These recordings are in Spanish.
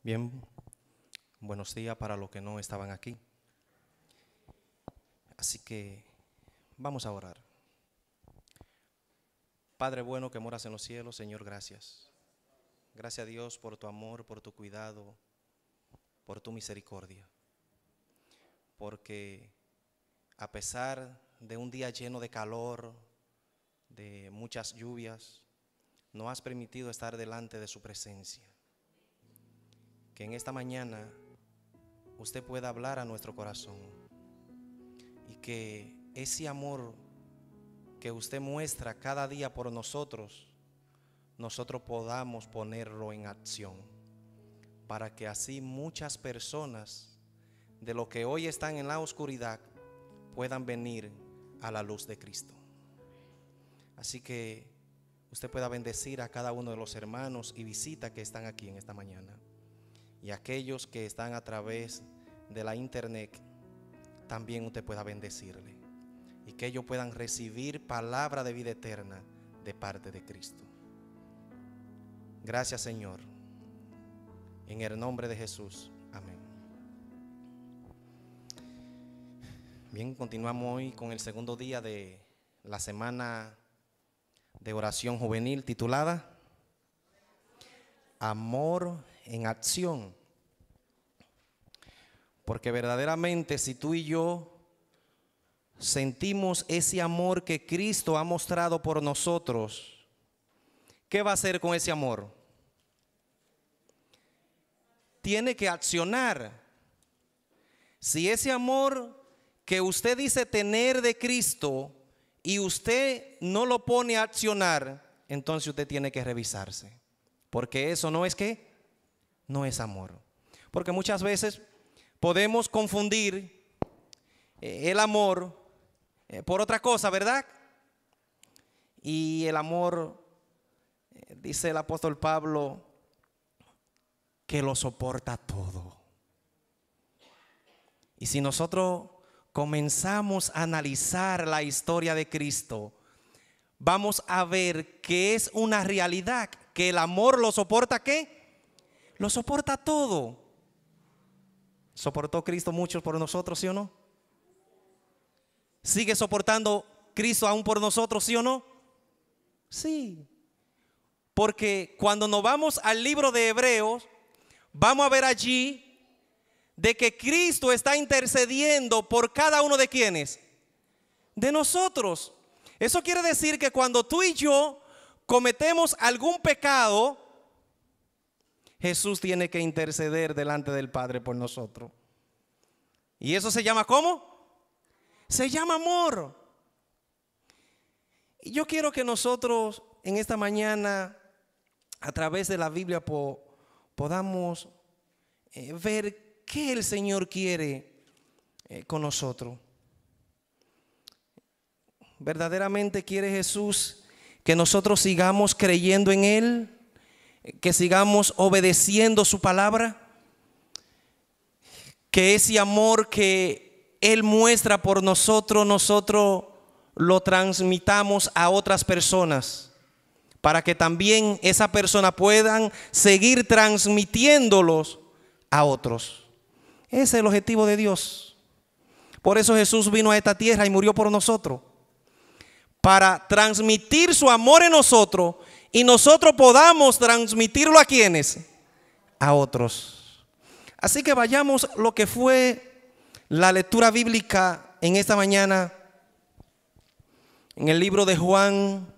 Bien, buenos días para los que no estaban aquí. Así que vamos a orar. Padre bueno que moras en los cielos, Señor, gracias. Gracias a Dios por tu amor, por tu cuidado, por tu misericordia. Porque a pesar de un día lleno de calor, de muchas lluvias, nos has permitido estar delante de su presencia. Que en esta mañana usted pueda hablar a nuestro corazón y que ese amor que usted muestra cada día por nosotros, nosotros podamos ponerlo en acción, para que así muchas personas de lo que hoy están en la oscuridad puedan venir a la luz de Cristo. Así que usted pueda bendecir a cada uno de los hermanos y visitas que están aquí en esta mañana. Y aquellos que están a través de la internet, también usted pueda bendecirle. Y que ellos puedan recibir palabra de vida eterna de parte de Cristo. Gracias, Señor. En el nombre de Jesús. Amén. Bien, continuamos hoy con el segundo día de la semana de oración juvenil titulada Amor en acción. Porque verdaderamente si tú y yo sentimos ese amor que Cristo ha mostrado por nosotros, ¿qué va a hacer con ese amor? Tiene que accionar. Si ese amor que usted dice tener de Cristo y usted no lo pone a accionar, entonces usted tiene que revisarse. Porque eso no es ¿qué? No es amor. Porque muchas veces podemos confundir el amor por otra cosa, ¿verdad? Y el amor, dice el apóstol Pablo, que lo soporta todo. Y si nosotros comenzamos a analizar la historia de Cristo, vamos a ver que es una realidad, que el amor lo soporta ¿qué? Lo soporta todo. ¿Soportó Cristo mucho por nosotros, sí o no? ¿Sigue soportando Cristo aún por nosotros, sí o no? Sí. Porque cuando nos vamos al libro de Hebreos, vamos a ver allí de que Cristo está intercediendo por cada uno de quienes, de nosotros. Eso quiere decir que cuando tú y yo cometemos algún pecado, Jesús tiene que interceder delante del Padre por nosotros. ¿Y eso se llama cómo? Se llama amor. Y yo quiero que nosotros en esta mañana, a través de la Biblia, podamos ver qué el Señor quiere con nosotros. ¿Verdaderamente quiere Jesús que nosotros sigamos creyendo en Él? ¿Que sigamos obedeciendo su palabra? Que ese amor que Él muestra por nosotros, nosotros lo transmitamos a otras personas, para que también esas personas puedan seguir transmitiéndolos a otros. Ese es el objetivo de Dios. Por eso Jesús vino a esta tierra y murió por nosotros, para transmitir su amor en nosotros y nosotros podamos transmitirlo a quienes, a otros. Así que vayamos lo que fue la lectura bíblica en esta mañana, en el libro de Juan,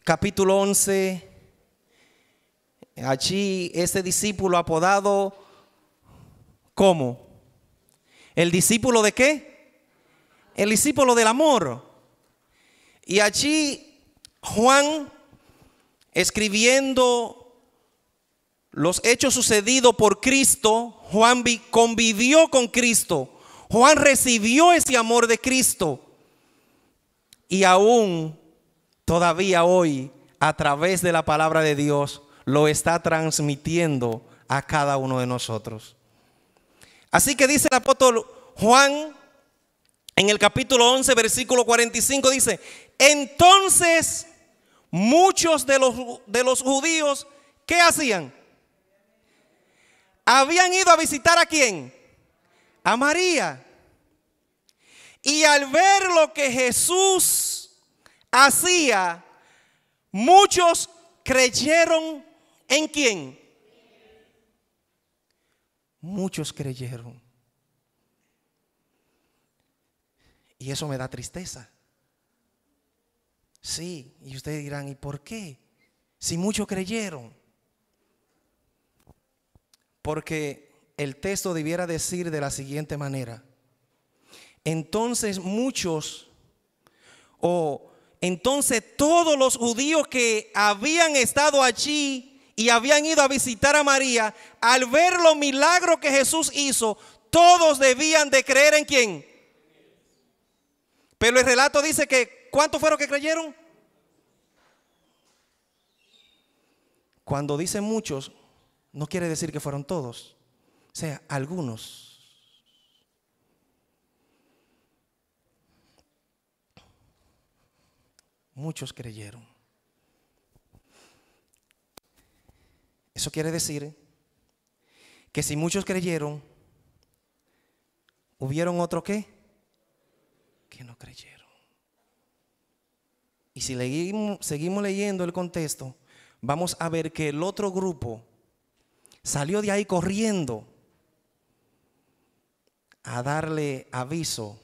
capítulo 11. Allí este discípulo apodado ¿cómo? ¿El discípulo de qué? El discípulo del amor. Y allí Juan, escribiendo los hechos sucedidos por Cristo, Juan convivió con Cristo. Juan recibió ese amor de Cristo. Y aún todavía hoy, a través de la palabra de Dios, lo está transmitiendo a cada uno de nosotros. Así que dice el apóstol Juan en el capítulo 11, versículo 45, dice: entonces muchos de los judíos, ¿qué hacían? habían ido a visitar ¿a quién? A María. Y al ver lo que Jesús hacía, muchos creyeron ¿en quién? Muchos creyeron. Y eso me da tristeza. Sí, y ustedes dirán, ¿y por qué? Si muchos creyeron. Porque el texto debiera decir de la siguiente manera. Entonces entonces todos los judíos que habían estado allí y habían ido a visitar a María, al ver los milagros que Jesús hizo, todos debían de creer ¿en quién? Pero el relato dice que ¿cuántos fueron que creyeron? Cuando dice muchos, no quiere decir que fueron todos. O sea, algunos. Muchos creyeron. Eso quiere decir que si muchos creyeron, ¿hubieron otro qué? Que no creyeron. Y si seguimos leyendo el contexto, vamos a ver que el otro grupo salió de ahí corriendo a darle aviso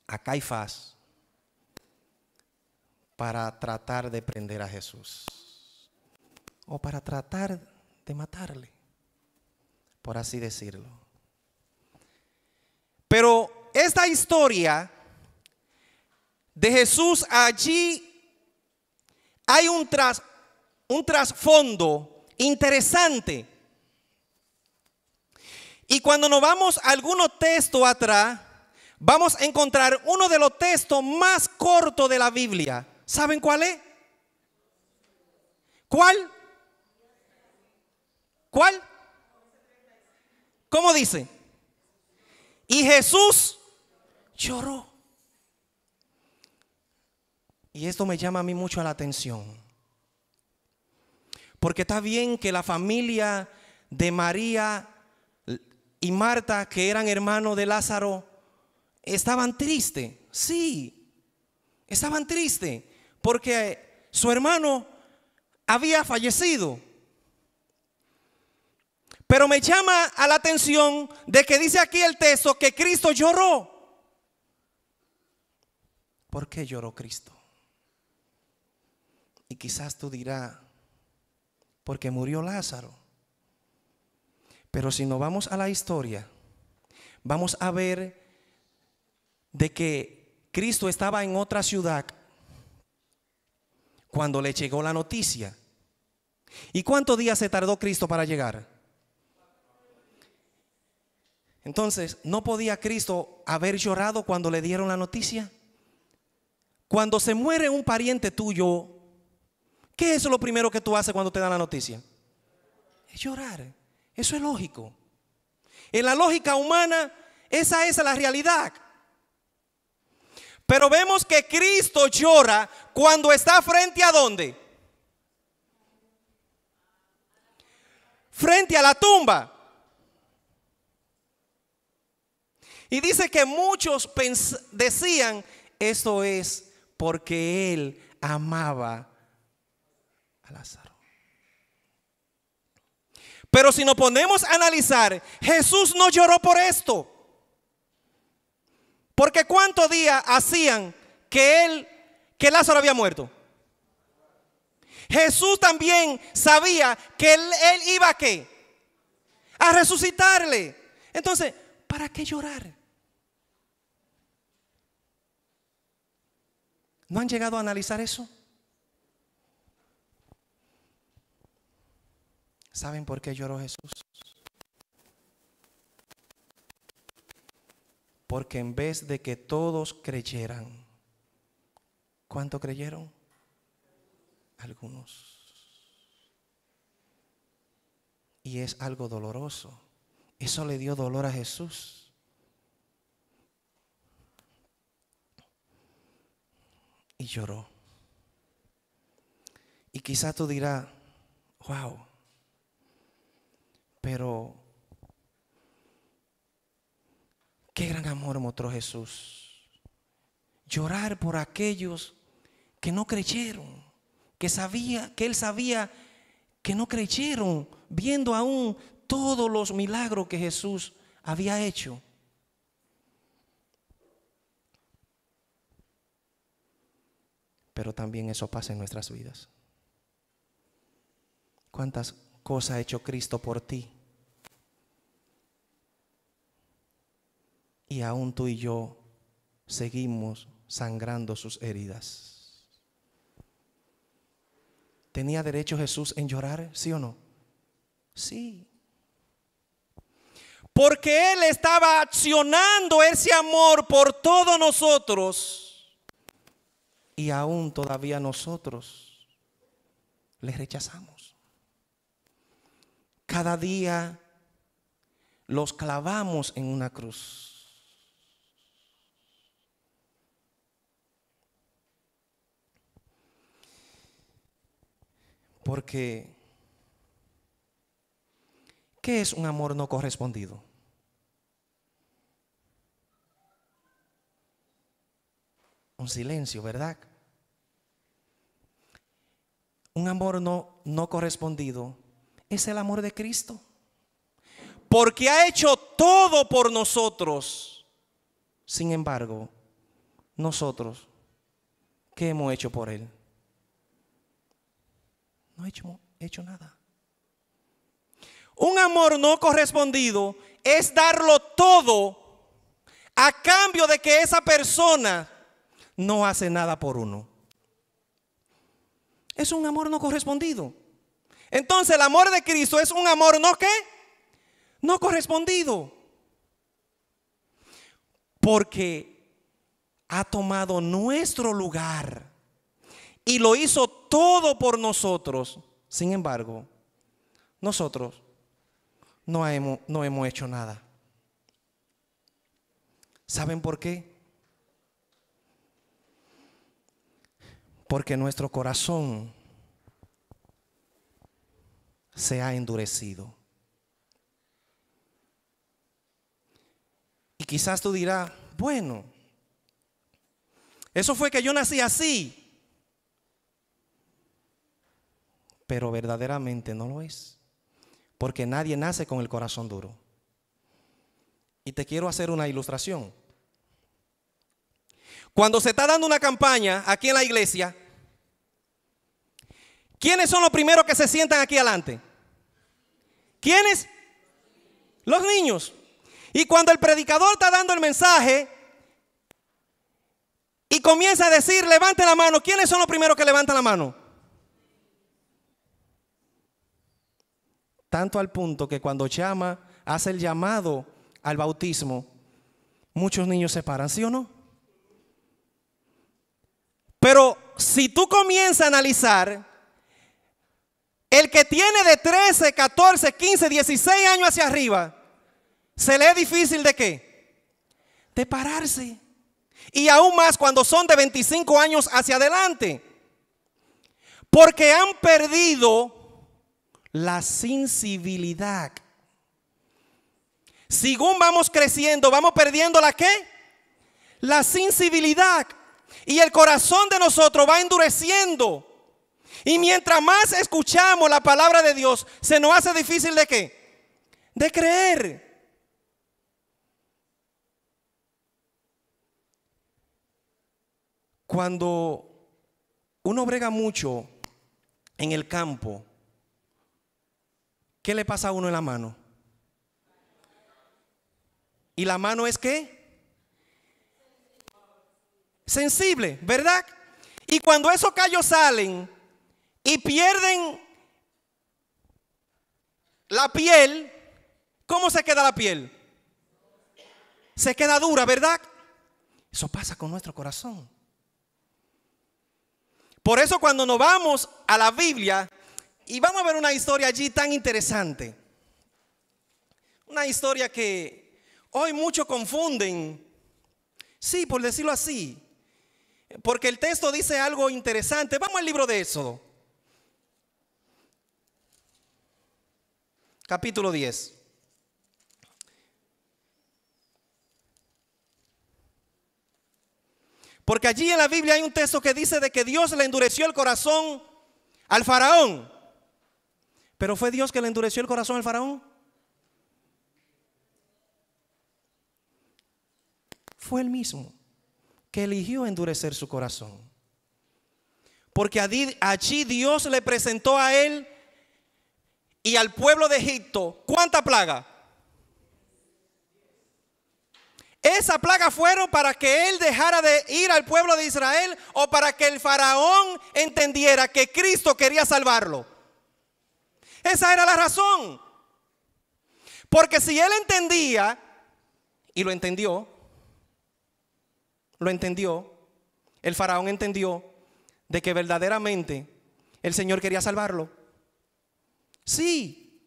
a Caifás para tratar de prender a Jesús o para tratar de matarle, por así decirlo. Pero esta historia de Jesús allí hay un trasfondo interesante. Y cuando nos vamos a algunos textos atrás, vamos a encontrar uno de los textos más cortos de la Biblia. ¿Saben cuál es? ¿Cuál? ¿Cuál? ¿Cómo dice? Y Jesús lloró. Y esto me llama a mí mucho la atención. Porque está bien que la familia de María y Marta, que eran hermanos de Lázaro, estaban tristes. Sí, estaban tristes porque su hermano había fallecido. Pero me llama a la atención de que dice aquí el texto que Cristo lloró. ¿Por qué lloró Cristo? Y quizás tú dirás, porque murió Lázaro. Pero si nos vamos a la historia, vamos a ver de que Cristo estaba en otra ciudad cuando le llegó la noticia. ¿Y cuántos días se tardó Cristo para llegar? Entonces, ¿no podía Cristo haber llorado cuando le dieron la noticia? Cuando se muere un pariente tuyo, ¿qué es lo primero que tú haces cuando te dan la noticia? Es llorar. Eso es lógico. En la lógica humana, esa es la realidad. Pero vemos que Cristo llora cuando está frente a ¿dónde? Frente a la tumba. Y dice que muchos decían, esto es porque él amaba a Lázaro. Pero si nos ponemos a analizar, Jesús no lloró por esto. Porque ¿cuántos días hacían que Lázaro había muerto? Jesús también sabía que él iba ¿a qué? A resucitarle. Entonces, ¿para qué llorar? ¿No han llegado a analizar eso? ¿Saben por qué lloró Jesús? Porque en vez de que todos creyeran, ¿cuántos creyeron? Algunos. Y es algo doloroso. Eso le dio dolor a Jesús. Y lloró. Y quizás tú dirás, wow, Pero qué gran amor mostró Jesús. Llorar por aquellos que no creyeron, que Él sabía que no creyeron, viendo aún todos los milagros que Jesús había hecho. Pero también eso pasa en nuestras vidas. ¿Cuántas cosas ha hecho Cristo por ti? Y aún tú y yo seguimos sangrando sus heridas. ¿Tenía derecho Jesús en llorar? ¿Sí o no? Sí. Porque Él estaba accionando ese amor por todos nosotros. Y aún todavía nosotros le rechazamos. Cada día los clavamos en una cruz. Porque, ¿qué es un amor no correspondido? Un silencio, ¿verdad? Un amor no correspondido es el amor de Cristo. Porque ha hecho todo por nosotros. Sin embargo, nosotros, ¿qué hemos hecho por Él? No hemos hecho nada. Un amor no correspondido es darlo todo a cambio de que esa persona no hace nada por uno. Es un amor no correspondido. Entonces el amor de Cristo es un amor no ¿qué? No correspondido. Porque ha tomado nuestro lugar y lo hizo todo por nosotros. Sin embargo, nosotros no hemos hecho nada. ¿Saben por qué? Porque nuestro corazón se ha endurecido. Y quizás tú dirás, bueno, eso fue que yo nací así. Pero verdaderamente no lo es. Porque nadie nace con el corazón duro. Y te quiero hacer una ilustración. Cuando se está dando una campaña aquí en la iglesia, ¿quiénes son los primeros que se sientan aquí adelante? ¿Quiénes? Los niños. Y cuando el predicador está dando el mensaje y comienza a decir, levante la mano, ¿quiénes son los primeros que levantan la mano? Tanto al punto que cuando hace el llamado al bautismo, muchos niños se paran, ¿sí o no? Pero si tú comienzas a analizar, el que tiene de 13, 14, 15, 16 años hacia arriba, se le es difícil ¿de qué? De pararse. Y aún más cuando son de 25 años hacia adelante. Porque han perdido la sensibilidad. Según vamos creciendo, vamos perdiendo ¿la qué? La sensibilidad. Y el corazón de nosotros va endureciendo. Y mientras más escuchamos la palabra de Dios, se nos hace difícil ¿de qué? De creer. Cuando uno brega mucho en el campo, ¿qué le pasa a uno en la mano? ¿Y la mano es qué? Sensible, ¿verdad? Y cuando esos callos salen y pierden la piel, ¿cómo se queda la piel? Se queda dura, ¿verdad? Eso pasa con nuestro corazón. Por eso cuando nos vamos a la Biblia y vamos a ver una historia allí tan interesante. Una historia que hoy muchos confunden. Sí, por decirlo así. Porque el texto dice algo interesante. Vamos al libro de Éxodo. capítulo 10. Porque allí en la Biblia hay un texto que dice de que Dios le endureció el corazón al faraón. ¿Pero fue Dios que le endureció el corazón al faraón? Fue él mismo que eligió endurecer su corazón. Porque allí Dios le presentó a él y al pueblo de Egipto, ¿cuánta plaga? Esa plaga fueron para que él dejara de ir al pueblo de Israel o para que el faraón entendiera que Cristo quería salvarlo. Esa era la razón. Porque si él entendía, y lo entendió, el faraón entendió de que verdaderamente el Señor quería salvarlo. Sí.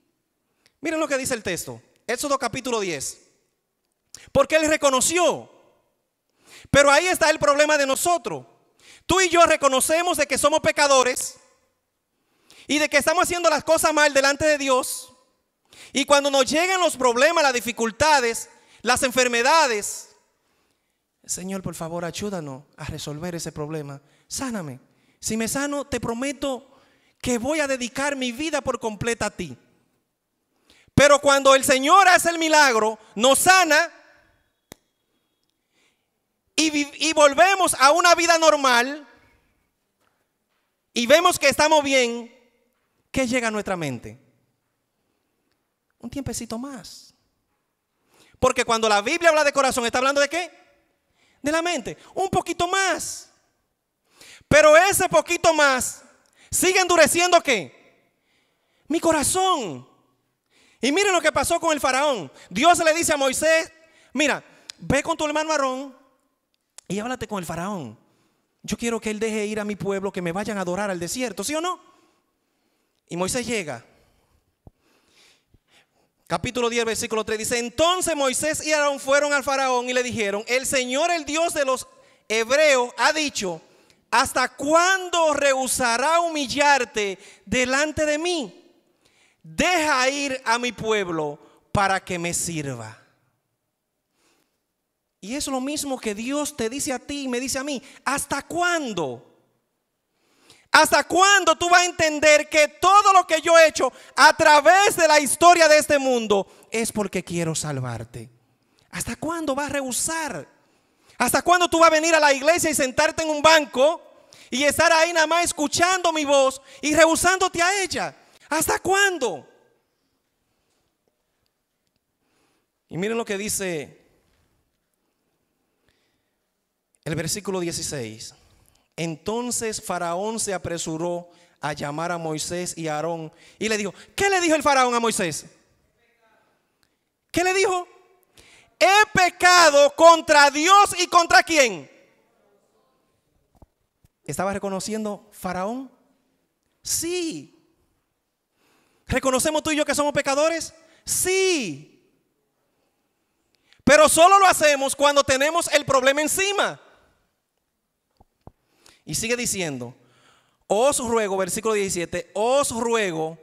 Miren lo que dice el texto. Éxodo capítulo 10. Porque él reconoció. Pero ahí está el problema de nosotros. Tú y yo reconocemos de que somos pecadores y de que estamos haciendo las cosas mal delante de Dios. Y cuando nos llegan los problemas, las dificultades, las enfermedades, Señor, por favor, ayúdanos a resolver ese problema. Sáname. Si me sano, te prometo que voy a dedicar mi vida por completa a ti. Pero cuando el Señor hace el milagro, nos sana y volvemos a una vida normal y vemos que estamos bien, ¿qué llega a nuestra mente? Un tiempecito más. Porque cuando la Biblia habla de corazón, ¿está hablando de qué? De la mente. Un poquito más. Pero ese poquito más sigue endureciendo ¿qué? Mi corazón. Y miren lo que pasó con el faraón. Dios le dice a Moisés, mira, ve con tu hermano Aarón y háblate con el faraón. Yo quiero que él deje ir a mi pueblo, que me vayan a adorar al desierto, ¿sí o no? Y Moisés llega. Capítulo 10, versículo 3 dice, entonces Moisés y Aarón fueron al faraón y le dijeron, el Señor, el Dios de los hebreos, ha dicho, ¿hasta cuándo rehusará humillarte delante de mí? Deja ir a mi pueblo para que me sirva. Y es lo mismo que Dios te dice a ti y me dice a mí. ¿Hasta cuándo? ¿Hasta cuándo tú vas a entender que todo lo que yo he hecho a través de la historia de este mundo es porque quiero salvarte? ¿Hasta cuándo vas a rehusar? ¿Hasta cuándo tú vas a venir a la iglesia y sentarte en un banco y estar ahí nada más escuchando mi voz y rehusándote a ella? ¿Hasta cuándo? Y miren lo que dice el versículo 16. Entonces Faraón se apresuró a llamar a Moisés y a Aarón y le dijo, ¿qué le dijo el faraón a Moisés? ¿Qué le dijo? He pecado contra Dios y contra ¿quién? ¿Estaba reconociendo Faraón? Sí. ¿Reconocemos tú y yo que somos pecadores? Sí. Pero solo lo hacemos cuando tenemos el problema encima. Y sigue diciendo, os ruego, versículo 17, os ruego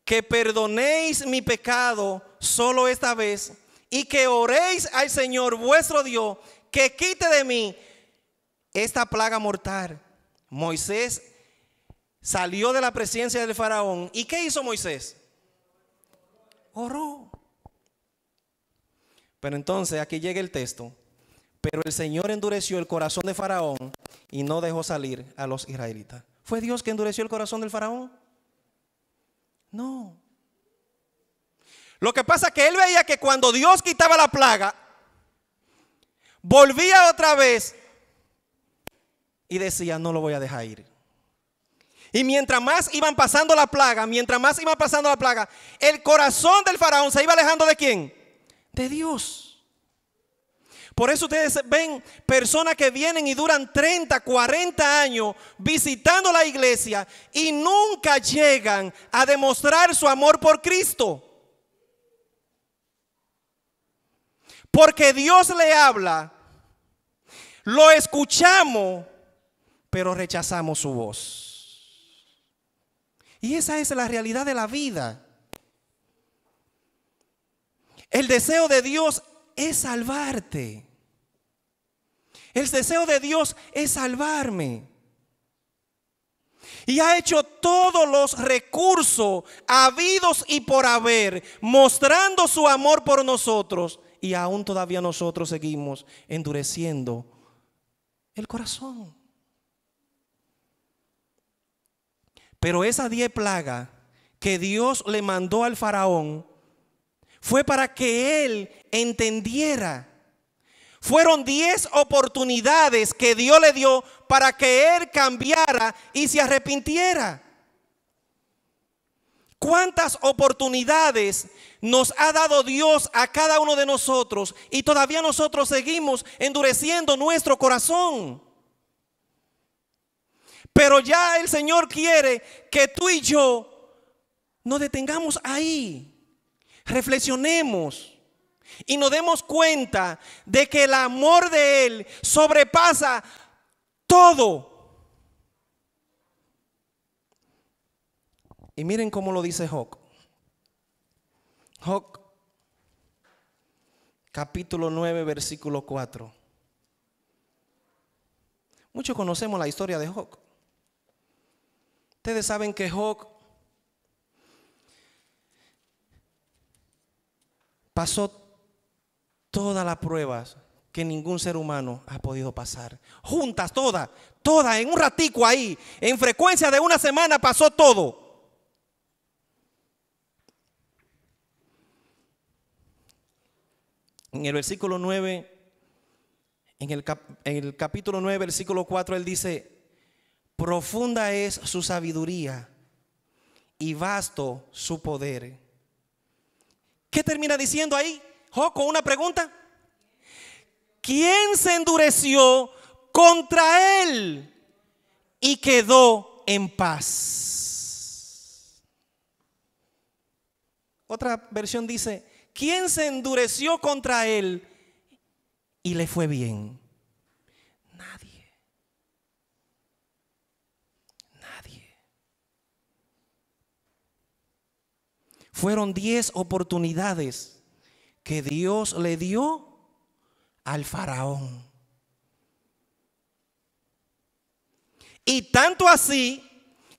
que perdonéis mi pecado solo esta vez y que oréis al Señor vuestro Dios que quite de mí esta plaga mortal. Moisés salió de la presencia del faraón. ¿Y qué hizo Moisés? Oró. Pero entonces aquí llega el texto. Pero el Señor endureció el corazón de Faraón y no dejó salir a los israelitas. ¿Fue Dios que endureció el corazón del faraón? No. Lo que pasa es que él veía que cuando Dios quitaba la plaga, volvía otra vez y decía, no lo voy a dejar ir. Y mientras más iban pasando la plaga, el corazón del faraón se iba alejando ¿de quién? De Dios. Por eso ustedes ven personas que vienen y duran 30, 40 años visitando la iglesia y nunca llegan a demostrar su amor por Cristo. Porque Dios le habla, lo escuchamos, pero rechazamos su voz. Y esa es la realidad de la vida. El deseo de Dios es salvarte. El deseo de Dios es salvarme. Y ha hecho todos los recursos habidos y por haber, mostrando su amor por nosotros. Y aún todavía nosotros seguimos endureciendo el corazón. Pero esas 10 plagas que Dios le mandó al faraón fue para que él entendiera. Fueron 10 oportunidades que Dios le dio para que él cambiara y se arrepintiera. ¿Cuántas oportunidades nos ha dado Dios a cada uno de nosotros y todavía nosotros seguimos endureciendo nuestro corazón? Pero ya el Señor quiere que tú y yo nos detengamos ahí, reflexionemos y nos demos cuenta de que el amor de Él sobrepasa todo. Y miren cómo lo dice Job. Job, capítulo 9, versículo 4. Muchos conocemos la historia de Job. Ustedes saben que Job pasó todas las pruebas que ningún ser humano ha podido pasar. Juntas, todas, en un ratico ahí, en frecuencia de una semana pasó todo. En el versículo 9, en el capítulo 9, versículo 4, él dice: profunda es su sabiduría y vasto su poder. ¿Qué termina diciendo ahí Job con una pregunta? ¿Quién se endureció contra él y quedó en paz? Otra versión dice: ¿quién se endureció contra él y le fue bien? Nadie. Nadie. Fueron 10 oportunidades que Dios le dio al faraón. Y tanto así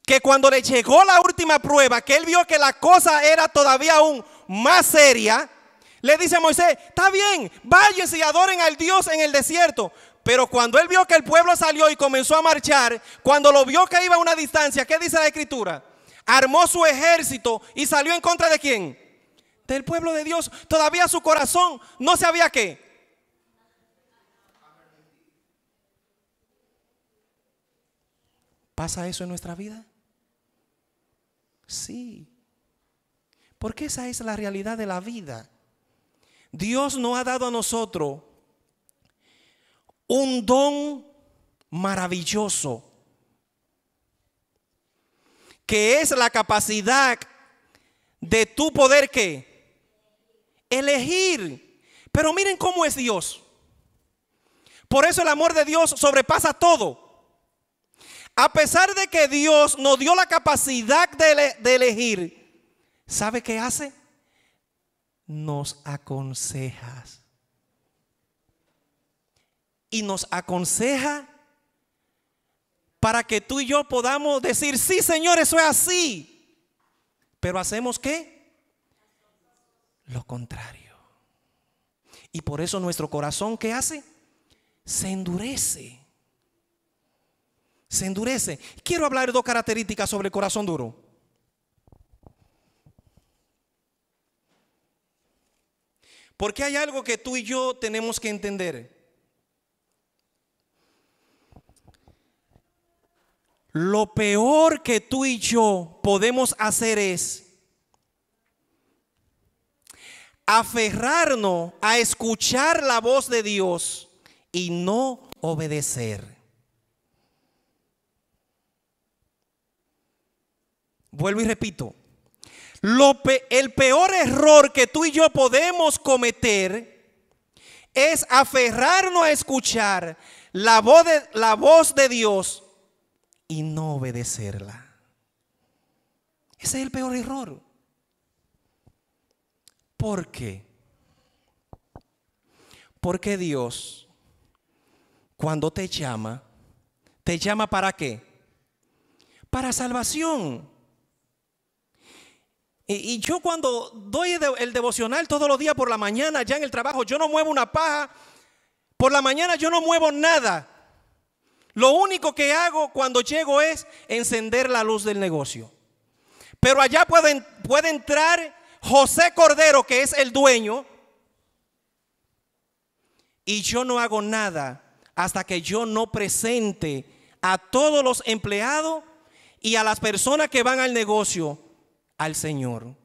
que cuando le llegó la última prueba, que él vio que la cosa era todavía aún más seria, le dice a Moisés: está bien, váyanse y adoren al Dios en el desierto. Pero cuando él vio que el pueblo salió y comenzó a marchar, cuando lo vio que iba a una distancia, ¿qué dice la Escritura? Armó su ejército y salió en contra de ¿quién? Del pueblo de Dios. Todavía su corazón no sabía qué. ¿Pasa eso en nuestra vida? Sí. Porque esa es la realidad de la vida. Dios nos ha dado a nosotros un don maravilloso, que es la capacidad de tu poder ¿qué? Elegir. Pero miren cómo es Dios. Por eso el amor de Dios sobrepasa todo. A pesar de que Dios nos dio la capacidad de elegir, ¿sabe qué hace? Nos aconseja. Y nos aconseja para que tú y yo podamos decir: sí, Señor, eso es así. Pero ¿hacemos qué? Lo contrario. Y por eso nuestro corazón, ¿qué hace? Se endurece. Se endurece. Quiero hablar de 2 características sobre el corazón duro. Porque hay algo que tú y yo tenemos que entender. Lo peor que tú y yo podemos hacer es aferrarnos a escuchar la voz de Dios y no obedecer. Vuelvo y repito. El peor error que tú y yo podemos cometer es aferrarnos a escuchar la voz de Dios y no obedecerla. Ese es el peor error. ¿Por qué? Porque Dios, cuando te llama ¿para qué? Para salvación. Y yo cuando doy el devocional todos los días por la mañana, ya en el trabajo, yo no muevo una paja. Por la mañana yo no muevo nada. Lo único que hago cuando llego es encender la luz del negocio. Pero allá puede entrar José Cordero, que es el dueño, y yo no hago nada hasta que yo no presente a todos los empleados y a las personas que van al negocio al Señor.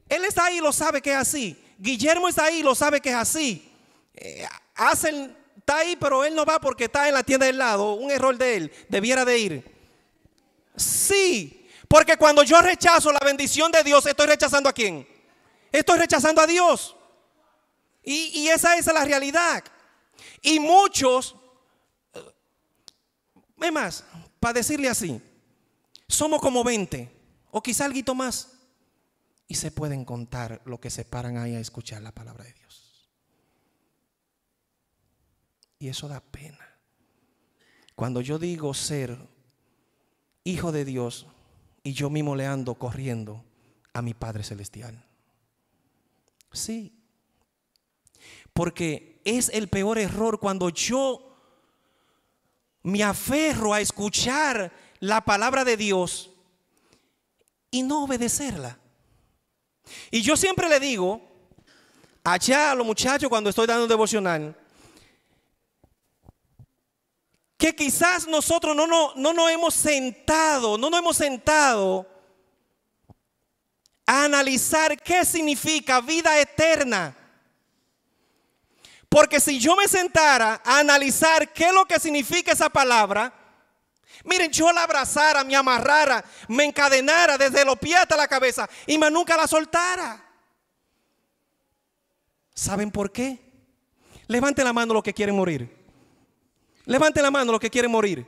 Él está ahí y lo sabe que es así. Guillermo está ahí y lo sabe que es así. Está ahí, pero él no va porque está en la tienda del lado. Un error de él, debiera de ir. Sí, porque cuando yo rechazo la bendición de Dios, ¿estoy rechazando a quién? Estoy rechazando a Dios. Y esa es la realidad. Y muchos, es más, para decirle así, somos como 20 o quizá algo más. Y se pueden contar lo que se paran ahí a escuchar la palabra de Dios. Y eso da pena. Cuando yo digo ser hijo de Dios y yo mismo le ando corriendo a mi Padre Celestial. Sí. Porque es el peor error cuando yo me aferro a escuchar la palabra de Dios y no obedecerla. Y yo siempre le digo allá a los muchachos cuando estoy dando un devocional que quizás nosotros no nos hemos sentado a analizar qué significa vida eterna. Porque si yo me sentara a analizar qué es lo que significa esa palabra, miren, yo la abrazara, me amarrara, me encadenara desde los pies hasta la cabeza y más nunca la soltara. ¿Saben por qué? Levanten la mano los que quieren morir. Levanten la mano los que quieren morir.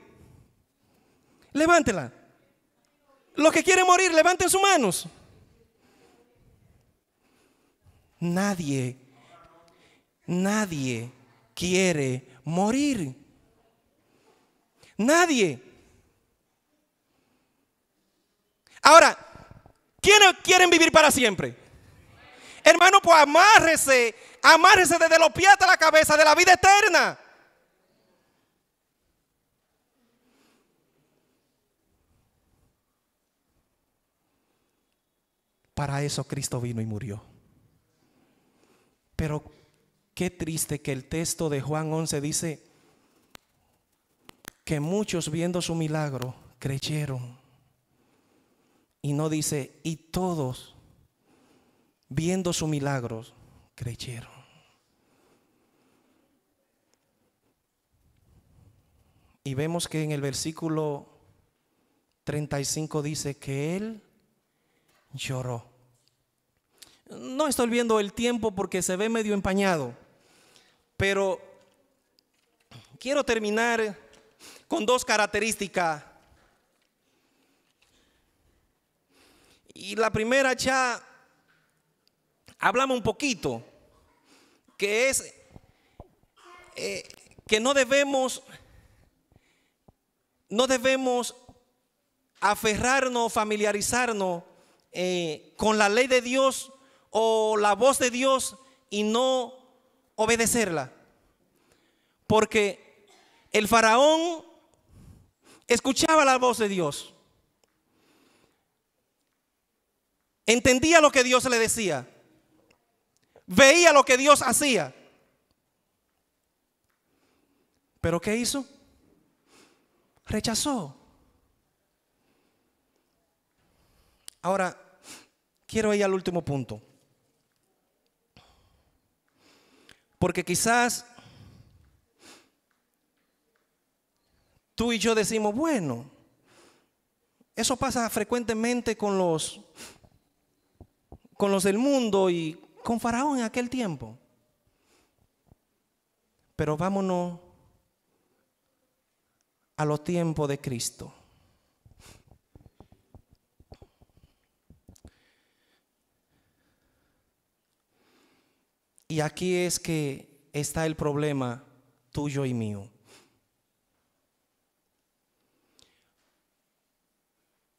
Levántela. Los que quieren morir, levanten sus manos. Nadie quiere morir. Nadie. Ahora, ¿quiénes quieren vivir para siempre? Hermano, pues amárrese desde los pies hasta la cabeza de la vida eterna. Para eso Cristo vino y murió. Pero qué triste que el texto de Juan 11 dice que muchos viendo su milagro creyeron. Y no dice, y todos viendo su milagro creyeron. Y vemos que en el versículo 35 dice que él lloró. No estoy viendo el tiempo porque se ve medio empañado, pero quiero terminar con dos características. Y la primera ya hablamos un poquito, que es que no debemos aferrarnos, familiarizarnos con la ley de Dios o la voz de Dios y no obedecerla. Porque el faraón escuchaba la voz de Dios, entendía lo que Dios le decía, veía lo que Dios hacía. ¿Pero qué hizo? Rechazó. Ahora, quiero ir al último punto. Porque quizás tú y yo decimos, bueno, eso pasa frecuentemente con los del mundo y con Faraón en aquel tiempo. Pero vámonos a los tiempos de Cristo. Y aquí es que está el problema tuyo y mío.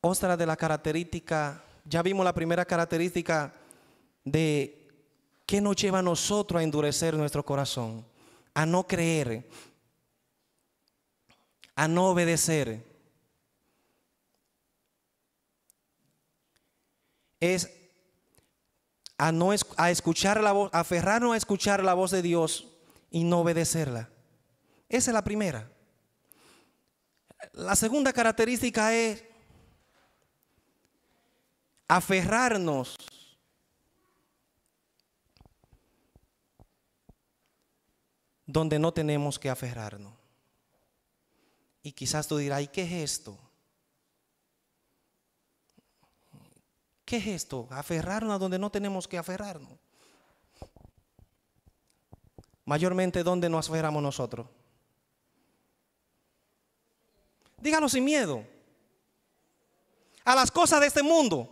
Otra de las características, ya vimos la primera característica de qué nos lleva a nosotros a endurecer nuestro corazón, a no creer, a no obedecer. Es a escuchar la voz, aferrarnos a escuchar la voz de Dios y no obedecerla. Esa es la primera. La segunda característica es aferrarnos donde no tenemos que aferrarnos. Y quizás tú dirás, ¿y qué es esto? ¿Qué es esto? Aferrarnos a donde no tenemos que aferrarnos. Mayormente, ¿dónde nos aferramos nosotros? Dígalo sin miedo. A las cosas de este mundo.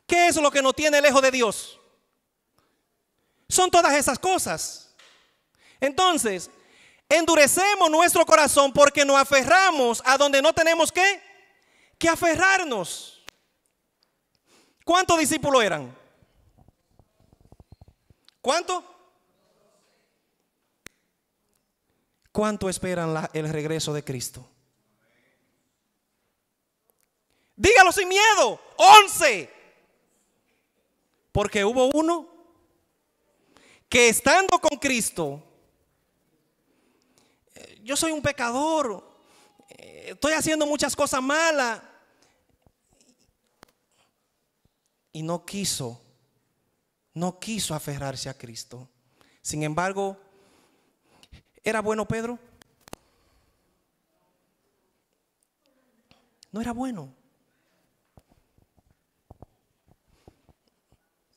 ¿Qué es lo que nos tiene lejos de Dios? Son todas esas cosas. Entonces, endurecemos nuestro corazón porque nos aferramos a donde no tenemos que aferrarnos. ¿Cuántos discípulos eran? ¿Cuántos? ¿Cuánto esperan el regreso de Cristo? Dígalo sin miedo. 11. Porque hubo uno que estando con Cristo, yo soy un pecador, estoy haciendo muchas cosas malas, y no quiso aferrarse a Cristo. Sin embargo, ¿era bueno Pedro? No era bueno.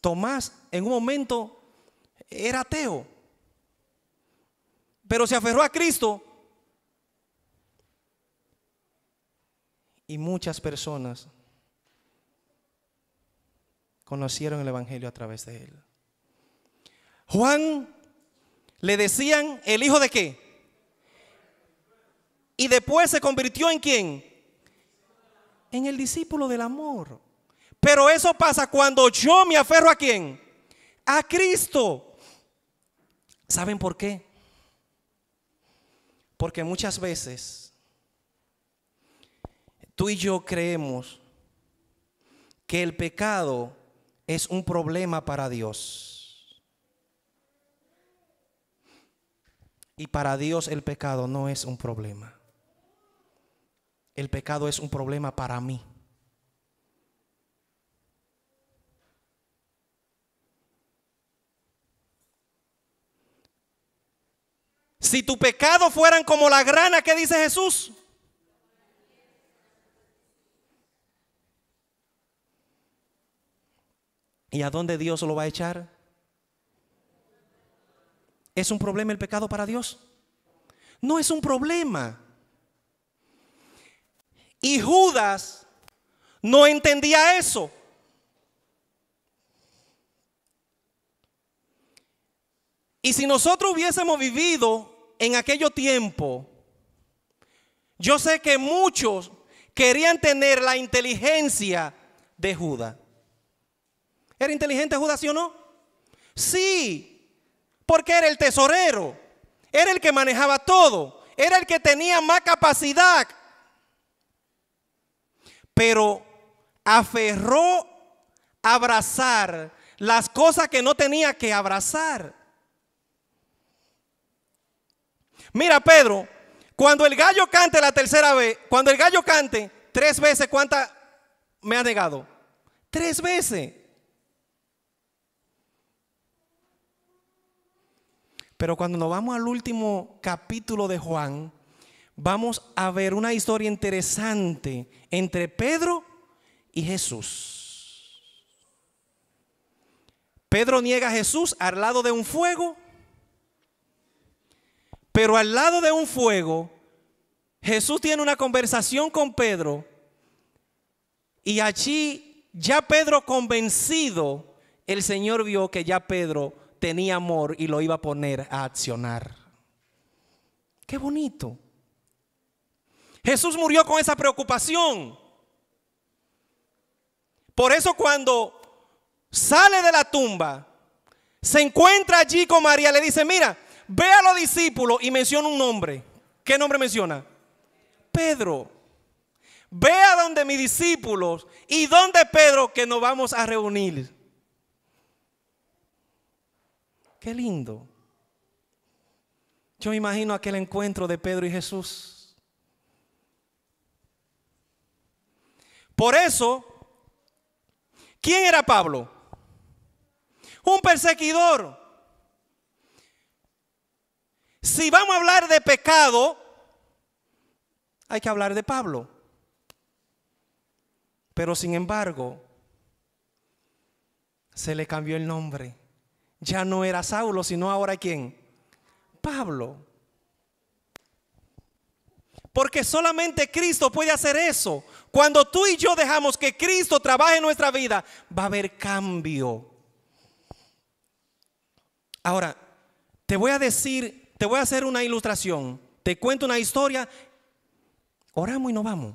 Tomás en un momento era ateo, pero se aferró a Cristo. Y muchas personas conocieron el evangelio a través de él. Juan le decían el hijo de qué, y después se convirtió en quién, en el discípulo del amor. Pero eso pasa cuando yo me aferro a quién, a Cristo. ¿Saben por qué? Porque muchas veces tú y yo creemos que el pecado es un problema para Dios. Y para Dios el pecado no es un problema. El pecado es un problema para mí. Si tu pecado fueran como la grana, ¿qué dice Jesús? ¿Y a dónde Dios lo va a echar? ¿Es un problema el pecado para Dios? No es un problema. Y Judas no entendía eso. Y si nosotros hubiésemos vivido en aquello tiempo, yo sé que muchos querían tener la inteligencia de Judas. ¿Era inteligente Judas, sí o no? Sí, porque era el tesorero, era el que manejaba todo, era el que tenía más capacidad. Pero aferró a abrazar las cosas que no tenía que abrazar. Mira, Pedro, cuando el gallo cante la tercera vez, cuando el gallo cante 3 veces, ¿cuántas me ha negado? 3 veces. Pero cuando nos vamos al último capítulo de Juan, vamos a ver una historia interesante entre Pedro y Jesús. Pedro niega a Jesús al lado de un fuego, pero al lado de un fuego, Jesús tiene una conversación con Pedro y allí ya Pedro convencido, el Señor vio que ya Pedro tenía amor y lo iba a poner a accionar. Qué bonito. Jesús murió con esa preocupación. Por eso cuando sale de la tumba, se encuentra allí con María, le dice, mira, ve a los discípulos y menciona un nombre. ¿Qué nombre menciona? Pedro. Ve a donde mis discípulos y donde Pedro, que nos vamos a reunir. Qué lindo. Yo me imagino aquel encuentro de Pedro y Jesús. Por eso, ¿quién era Pablo? Un perseguidor. Si vamos a hablar de pecado, hay que hablar de Pablo. Pero sin embargo, se le cambió el nombre. Ya no era Saulo, sino ahora ¿quién? Pablo. Porque solamente Cristo puede hacer eso. Cuando tú y yo dejamos que Cristo trabaje en nuestra vida, va a haber cambio. Ahora, te voy a hacer una ilustración. Te cuento una historia. Oramos y nos vamos.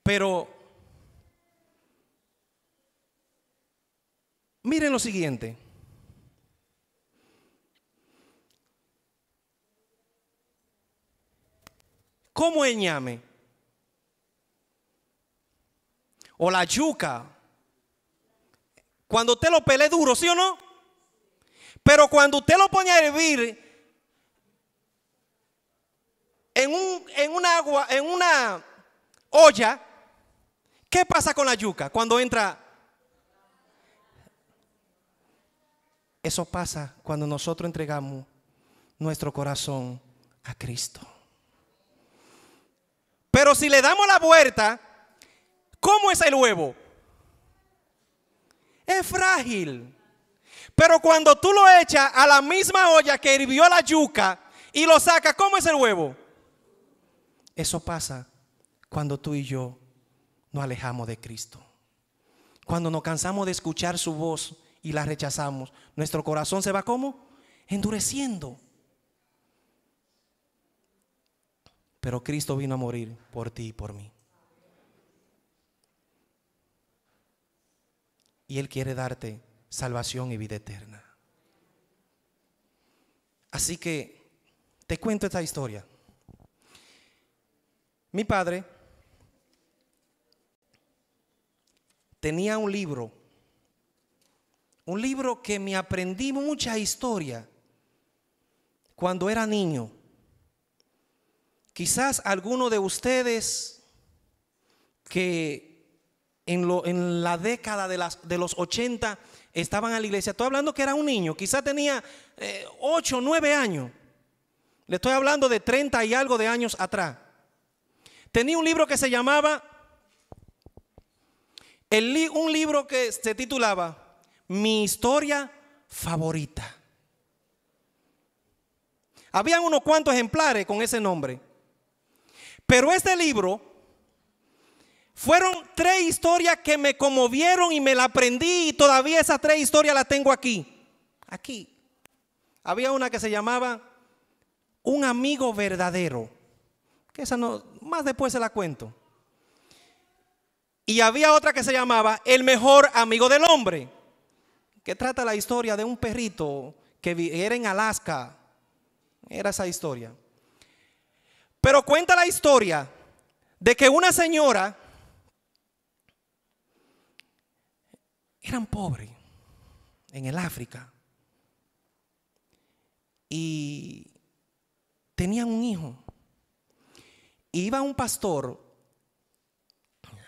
Pero miren lo siguiente. Como el ñame o la yuca, cuando usted lo pele duro, ¿sí o no? Pero cuando usted lo pone a hervir en una olla, ¿qué pasa con la yuca cuando entra? Eso pasa cuando nosotros entregamos nuestro corazón a Cristo. Pero si le damos la vuelta, ¿cómo es el huevo? Es frágil. Pero cuando tú lo echas a la misma olla que hirvió la yuca y lo sacas, ¿cómo es el huevo? Eso pasa cuando tú y yo nos alejamos de Cristo. Cuando nos cansamos de escuchar su voz y la rechazamos, nuestro corazón se va ¿cómo? Endureciendo. Pero Cristo vino a morir por ti y por mí. Y Él quiere darte salvación y vida eterna. Así que te cuento esta historia. Mi padre tenía un libro que me aprendí mucha historia cuando era niño. Quizás alguno de ustedes que en la década de los 80 estaban a la iglesia, estoy hablando que era un niño, quizás tenía 8 o 9 años. Le estoy hablando de 30 y algo de años atrás. Tenía un libro que se llamaba, un libro que se titulaba Mi historia favorita. Habían unos cuantos ejemplares con ese nombre. Pero este libro fueron 3 historias que me conmovieron y me la aprendí y todavía esas 3 historias las tengo aquí. Aquí. Había una que se llamaba Un amigo verdadero. Que esa no, más después se la cuento. Y había otra que se llamaba El mejor amigo del hombre. Que trata la historia de un perrito que era en Alaska. Era esa historia. Pero cuenta la historia de que una señora, eran pobres en el África y tenían un hijo. Iba un pastor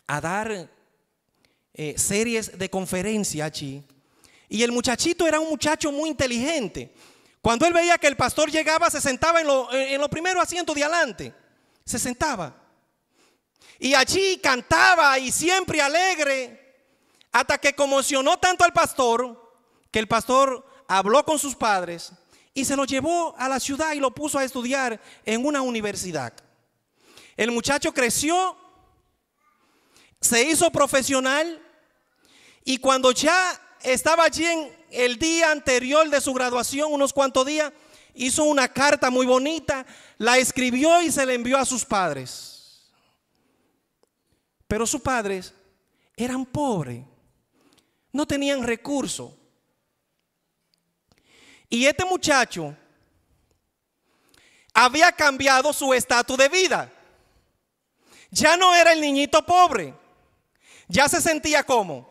a dar series de conferencia allí y el muchachito era un muchacho muy inteligente. Cuando él veía que el pastor llegaba, se sentaba en los primeros asientos de adelante. Se sentaba. Y allí cantaba y siempre alegre. Hasta que conmocionó tanto al pastor, que el pastor habló con sus padres y se lo llevó a la ciudad y lo puso a estudiar en una universidad. El muchacho creció, se hizo profesional Y cuando ya estaba allí en el día anterior de su graduación, unos cuantos días, hizo una carta muy bonita, la escribió y se la envió a sus padres. Pero sus padres eran pobres, no tenían recursos. Y este muchacho había cambiado su estatus de vida. Ya no era el niñito pobre, ya se sentía como.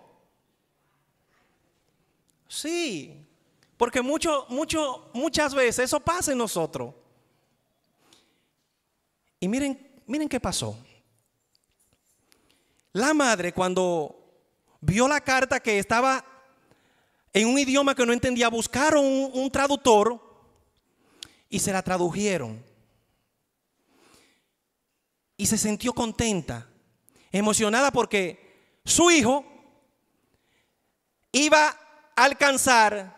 Sí, porque muchas veces eso pasa en nosotros. Y miren qué pasó. La madre, cuando vio la carta que estaba en un idioma que no entendía, buscaron un traductor y se la tradujeron. Y se sintió contenta, emocionada, porque su hijo iba a alcanzar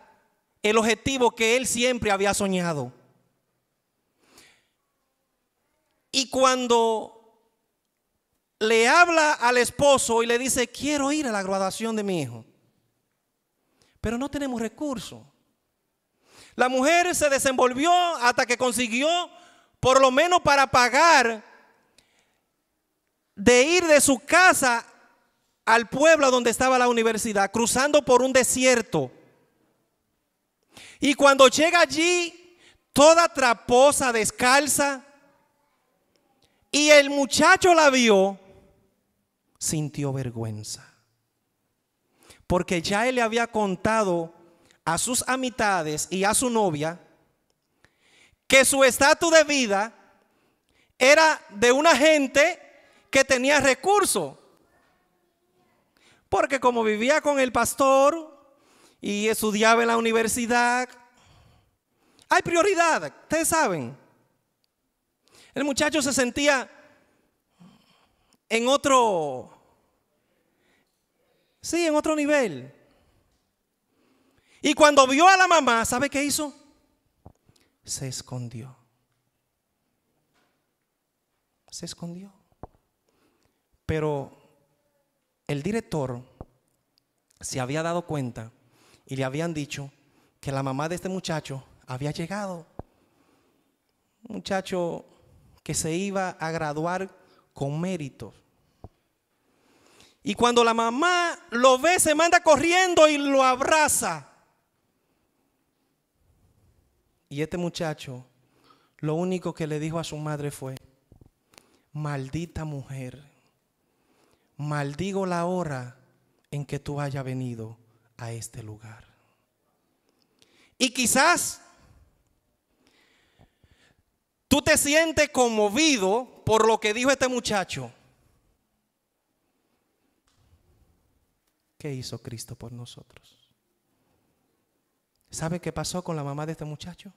el objetivo que él siempre había soñado. Y cuando le habla al esposo y le dice: quiero ir a la graduación de mi hijo, pero no tenemos recursos. La mujer se desenvolvió hasta que consiguió, por lo menos para pagar, de ir de su casa al pueblo donde estaba la universidad, cruzando por un desierto. Y cuando llega allí, toda traposa, descalza, y el muchacho la vio, sintió vergüenza. Porque ya él le había contado a sus amistades y a su novia que su estatus de vida era de una gente que tenía recursos. Porque como vivía con el pastor y estudiaba en la universidad, hay prioridad, ustedes saben. El muchacho se sentía en otro nivel. Y cuando vio a la mamá, ¿sabe qué hizo? Se escondió. Se escondió. Pero el director se había dado cuenta y le habían dicho que la mamá de este muchacho había llegado. Un muchacho que se iba a graduar con méritos. Y cuando la mamá lo ve, se manda corriendo y lo abraza. Y este muchacho, lo único que le dijo a su madre fue: maldita mujer, maldigo la hora en que tú hayas venido a este lugar. Y quizás tú te sientes conmovido por lo que dijo este muchacho. ¿Qué hizo Cristo por nosotros? ¿Sabe qué pasó con la mamá de este muchacho?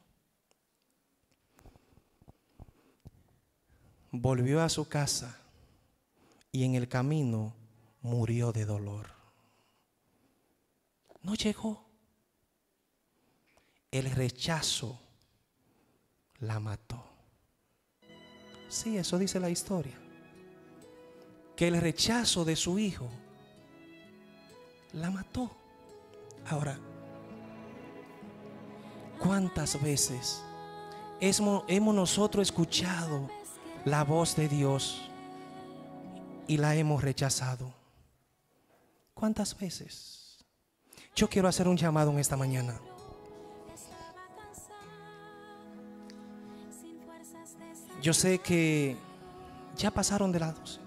Volvió a su casa y en el camino murió de dolor. No llegó. El rechazo la mató. Sí, eso dice la historia. Que el rechazo de su hijo la mató. Ahora, ¿cuántas veces hemos nosotros escuchado la voz de Dios y la hemos rechazado? ¿Cuántas veces? Yo quiero hacer un llamado en esta mañana. Yo sé que ya pasaron de las 12.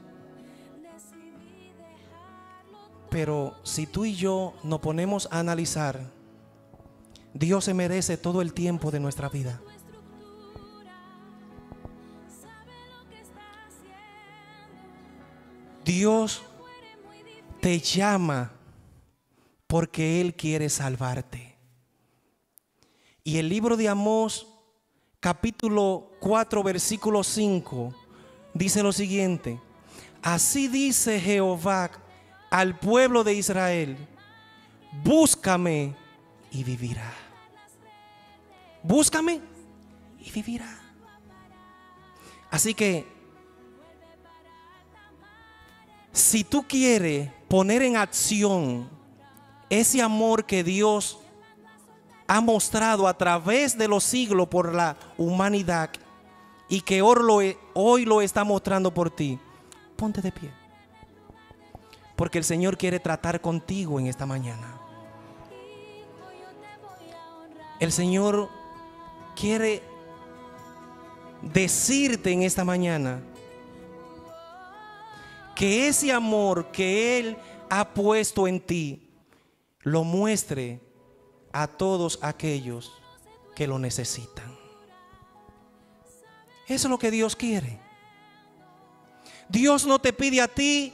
Pero si tú y yo nos ponemos a analizar, Dios se merece todo el tiempo de nuestra vida. Dios te llama porque Él quiere salvarte. Y el libro de Amós, capítulo 4, versículo 5, dice lo siguiente: así dice Jehová al pueblo de Israel: búscame y vivirá. Búscame y vivirá. Así que si tú quieres poner en acción ese amor que Dios ha mostrado a través de los siglos por la humanidad y que hoy lo está mostrando por ti, ponte de pie. Porque el Señor quiere tratar contigo en esta mañana. El Señor quiere decirte en esta mañana que ese amor que Él ha puesto en ti lo muestre a todos aquellos que lo necesitan. Eso es lo que Dios quiere. Dios no te pide a ti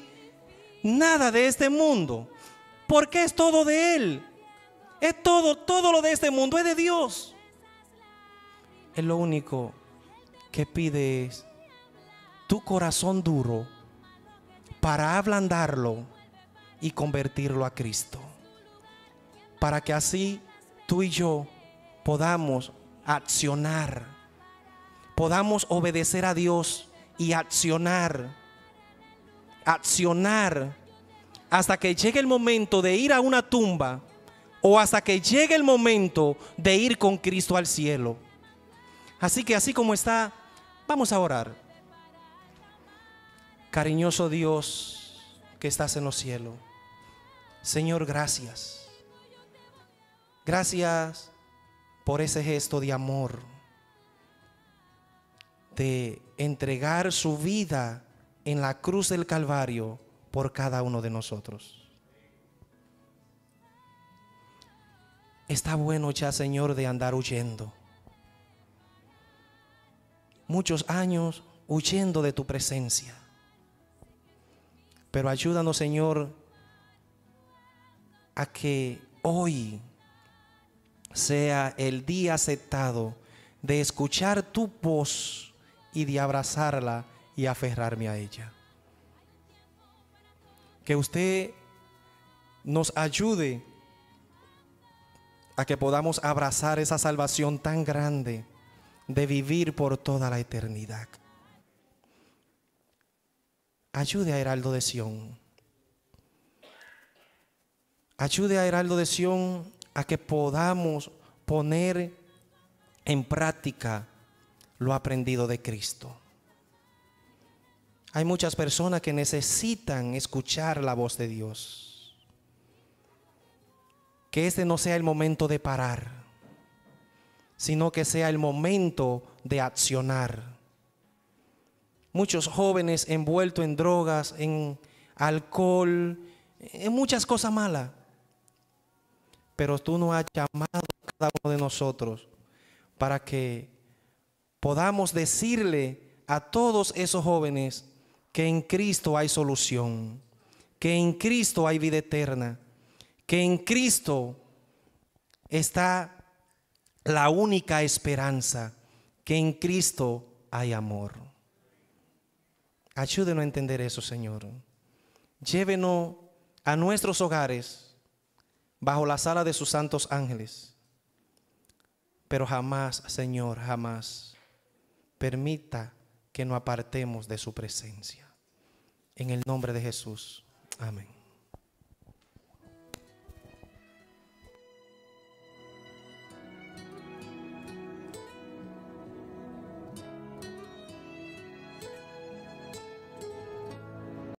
nada de este mundo, porque es todo de Él. Es todo lo de este mundo es de Dios. Él lo único que pide es tu corazón duro para ablandarlo y convertirlo a Cristo, para que así tú y yo podamos accionar, podamos obedecer a Dios y accionar hasta que llegue el momento de ir a una tumba o hasta que llegue el momento de ir con Cristo al cielo. Así que así como está, vamos a orar. Cariñoso Dios que estás en los cielos, Señor, gracias. Gracias por ese gesto de amor, de entregar su vida en la cruz del Calvario por cada uno de nosotros. Está bueno ya, Señor, de andar huyendo. Muchos años huyendo de tu presencia. Pero ayúdanos, Señor, a que hoy sea el día aceptado de escuchar tu voz y de abrazarla y aferrarme a ella. Que usted nos ayude a que podamos abrazar esa salvación tan grande de vivir por toda la eternidad. Ayude a Heraldo de Sión. Ayude a Heraldo de Sión a que podamos poner en práctica lo aprendido de Cristo. Hay muchas personas que necesitan escuchar la voz de Dios. Que este no sea el momento de parar, sino que sea el momento de accionar. Muchos jóvenes envueltos en drogas, en alcohol, en muchas cosas malas. Pero tú nos has llamado a cada uno de nosotros para que podamos decirle a todos esos jóvenes que en Cristo hay solución, que en Cristo hay vida eterna, que en Cristo está la única esperanza, que en Cristo hay amor. Ayúdenos a entender eso, Señor. Llévenos a nuestros hogares bajo la sala de sus santos ángeles. Pero jamás, Señor, jamás permita que nos apartemos de su presencia. En el nombre de Jesús. Amén.